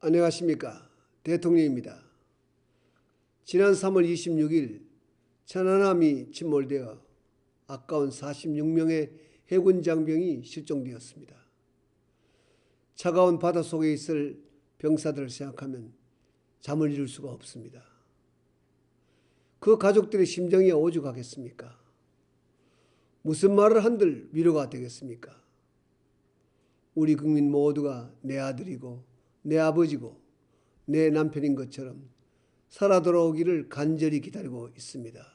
안녕하십니까. 대통령입니다. 지난 3월 26일 천안함이 침몰되어 아까운 46명의 해군 장병이 실종되었습니다. 차가운 바닷속에 있을 병사들을 생각하면 잠을 이룰 수가 없습니다. 그 가족들의 심정이 오죽하겠습니까? 무슨 말을 한들 위로가 되겠습니까? 우리 국민 모두가 내 아들이고 내 아버지고 내 남편인 것처럼 살아 돌아오기를 간절히 기다리고 있습니다.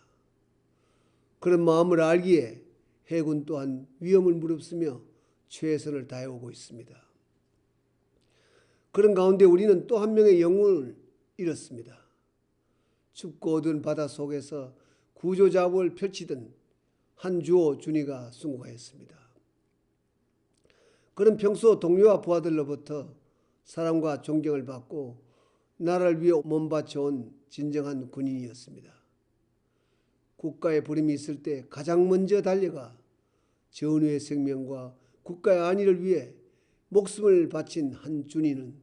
그런 마음을 알기에 해군 또한 위험을 무릅쓰며 최선을 다해오고 있습니다. 그런 가운데 우리는 또 한 명의 영웅을 잃었습니다. 춥고 어두운 바닷속에서 구조 작업을 펼치던 한주호 준이가 순국하였습니다. 그는 평소 동료와 부하들로부터 사랑과 존경을 받고 나라를 위해 몸바쳐온 진정한 군인이었습니다. 국가의 부름이 있을 때 가장 먼저 달려가 전우의 생명과 국가의 안위를 위해 목숨을 바친 한 준이는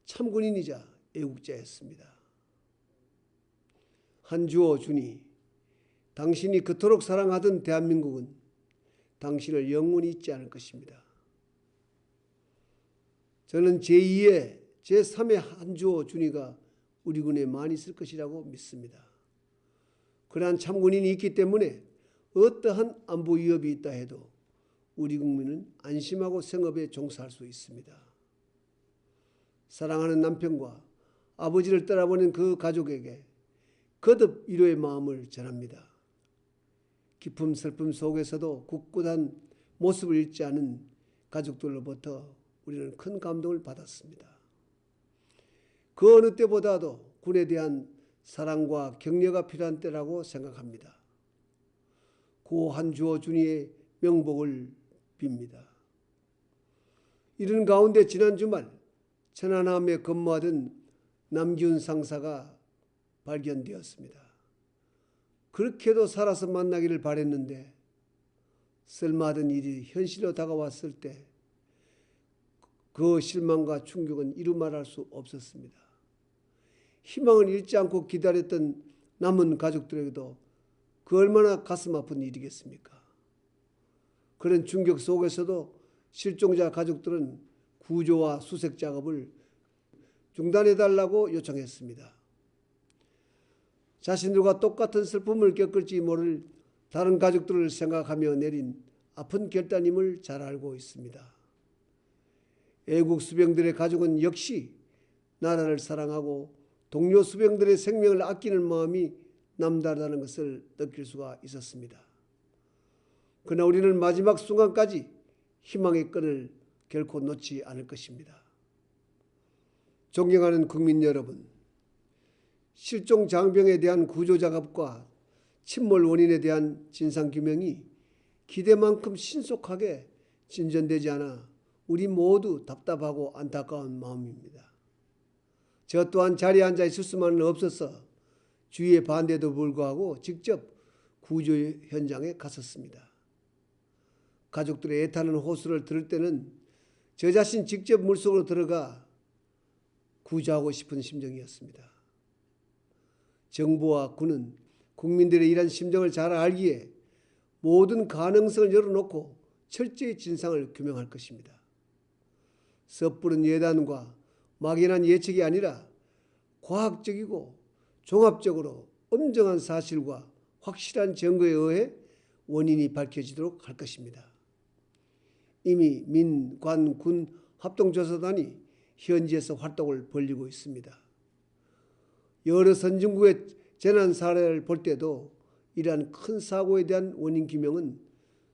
참군인이자 애국자였습니다. 한주호 준이, 당신이 그토록 사랑하던 대한민국은 당신을 영원히 잊지 않을 것입니다. 저는 제2의 제3의 한주호 준이가 우리 군에 많이 있을 것이라고 믿습니다. 그러한 참군인이 있기 때문에 어떠한 안보 위협이 있다 해도 우리 국민은 안심하고 생업에 종사할 수 있습니다. 사랑하는 남편과 아버지를 떠나보낸 그 가족에게 거듭 위로의 마음을 전합니다. 깊은 슬픔 속에서도 굳굳한 모습을 잃지 않은 가족들로부터 우리는 큰 감동을 받았습니다. 그 어느 때보다도 군에 대한 사랑과 격려가 필요한 때라고 생각합니다. 고 한주호 준이의 명복을 빕니다. 이런 가운데 지난 주말 천안함에 근무하던 남기훈 상사가 발견되었습니다. 그렇게도 살아서 만나기를 바랬는데 쓸모하던 일이 현실로 다가왔을 때 그 실망과 충격은 이루 말할 수 없었습니다. 희망을 잃지 않고 기다렸던 남은 가족들에게도 그 얼마나 가슴 아픈 일이겠습니까? 그런 충격 속에서도 실종자 가족들은 구조와 수색 작업을 중단해달라고 요청했습니다. 자신들과 똑같은 슬픔을 겪을지 모를 다른 가족들을 생각하며 내린 아픈 결단임을 잘 알고 있습니다. 애국 수병들의 가족은 역시 나라를 사랑하고 동료 수병들의 생명을 아끼는 마음이 남다르다는 것을 느낄 수가 있었습니다. 그러나 우리는 마지막 순간까지 희망의 끈을 결코 놓지 않을 것입니다. 존경하는 국민 여러분, 실종 장병에 대한 구조 작업과 침몰 원인에 대한 진상규명이 기대만큼 신속하게 진전되지 않아 우리 모두 답답하고 안타까운 마음입니다. 저 또한 자리에 앉아 있을 수만은 없어서 주위의 반대도 불구하고 직접 구조 현장에 갔었습니다. 가족들의 애타는 호소를 들을 때는 저 자신 직접 물속으로 들어가 구조하고 싶은 심정이었습니다. 정부와 군은 국민들의 이런 심정을 잘 알기에 모든 가능성을 열어놓고 철저히 진상을 규명할 것입니다. 섣부른 예단과 막연한 예측이 아니라 과학적이고 종합적으로 엄정한 사실과 확실한 증거에 의해 원인이 밝혀지도록 할 것입니다. 이미 민, 관, 군 합동조사단이 현지에서 활동을 벌이고 있습니다. 여러 선진국의 재난 사례를 볼 때도 이러한 큰 사고에 대한 원인 규명은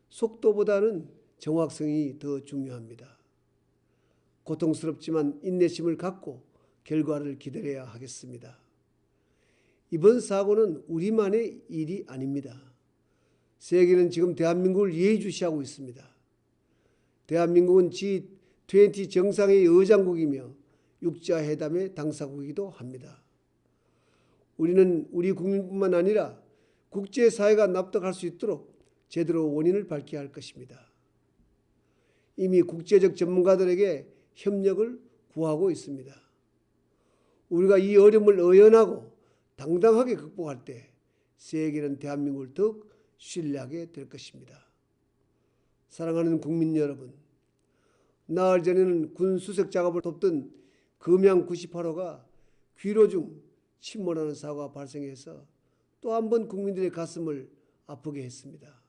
속도보다는 정확성이 더 중요합니다. 고통스럽지만 인내심을 갖고 결과를 기다려야 하겠습니다. 이번 사고는 우리만의 일이 아닙니다. 세계는 지금 대한민국을 예의주시하고 있습니다. 대한민국은 G20 정상회의 의장국이며 육자회담의 당사국이기도 합니다. 우리는 우리 국민뿐만 아니라 국제사회가 납득할 수 있도록 제대로 원인을 밝혀야 할 것입니다. 이미 국제적 전문가들에게 협력을 구하고 있습니다. 우리가 이 어려움을 의연하고 당당하게 극복할 때 세계는 대한민국을 더욱 신뢰하게 될 것입니다. 사랑하는 국민 여러분, 나흘 전에는 군 수색 작업을 돕던 금양 98호가 귀로 중 침몰하는 사고가 발생해서 또 한 번 국민들의 가슴을 아프게 했습니다.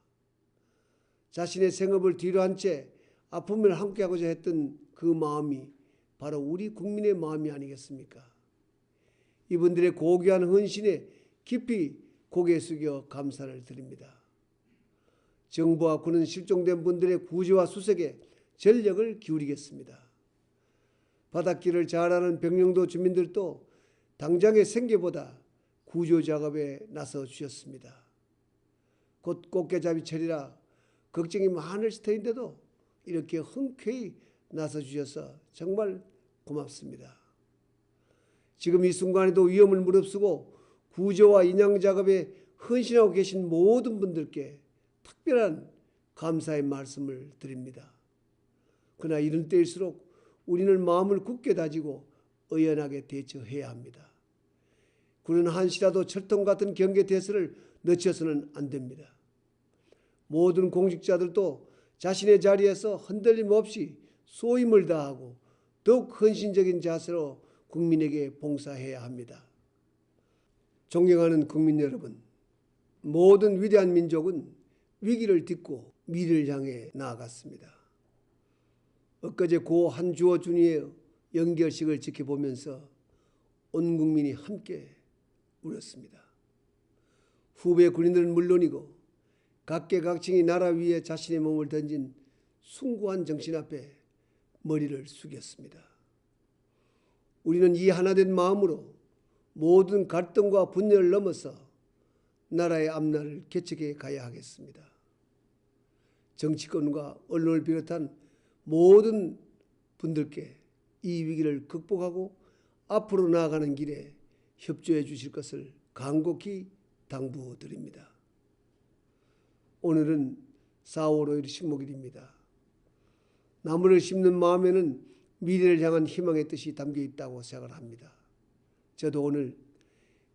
자신의 생업을 뒤로 한 채 아픔을 함께하고자 했던 그 마음이 바로 우리 국민의 마음이 아니겠습니까? 이분들의 고귀한 헌신에 깊이 고개 숙여 감사를 드립니다. 정부와 군은 실종된 분들의 구조와 수색에 전력을 기울이겠습니다. 바닷길을 잘 아는 병영도 주민들도 당장의 생계보다 구조 작업에 나서 주셨습니다. 곧 꽃게잡이철이라 걱정이 많을 터인데도 이렇게 흔쾌히 나서 주셔서 정말 고맙습니다. 지금 이 순간에도 위험을 무릅쓰고 구조와 인양 작업에 헌신하고 계신 모든 분들께 특별한 감사의 말씀을 드립니다. 그러나 이런 때일수록 우리는 마음을 굳게 다지고 의연하게 대처해야 합니다. 군은 한시라도 철통 같은 경계 대서를 늦춰서는 안 됩니다. 모든 공직자들도 자신의 자리에서 흔들림 없이 소임을 다하고 더욱 헌신적인 자세로 국민에게 봉사해야 합니다. 존경하는 국민 여러분, 모든 위대한 민족은 위기를 딛고 미래를 향해 나아갔습니다. 엊그제 고 한주호 준이의 연결식을 지켜보면서 온 국민이 함께 울었습니다. 후배 군인들은 물론이고 각계각층이 나라 위에 자신의 몸을 던진 숭고한 정신 앞에 머리를 숙였습니다. 우리는 이 하나된 마음으로 모든 갈등과 분열을 넘어서 나라의 앞날을 개척해 가야 하겠습니다. 정치권과 언론을 비롯한 모든 분들께 이 위기를 극복하고 앞으로 나아가는 길에 협조해 주실 것을 간곡히 당부드립니다. 오늘은 4월 5일 식목일입니다. 나무를 심는 마음에는 미래를 향한 희망의 뜻이 담겨 있다고 생각을 합니다. 저도 오늘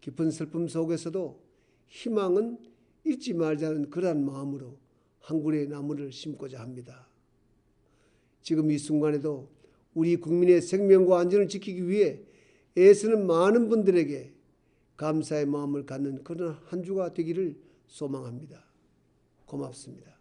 깊은 슬픔 속에서도 희망은 잊지 말자는 그러한 마음으로 한 그루의 나무를 심고자 합니다. 지금 이 순간에도 우리 국민의 생명과 안전을 지키기 위해 애쓰는 많은 분들에게 감사의 마음을 갖는 그런 한 주가 되기를 소망합니다. 고맙습니다.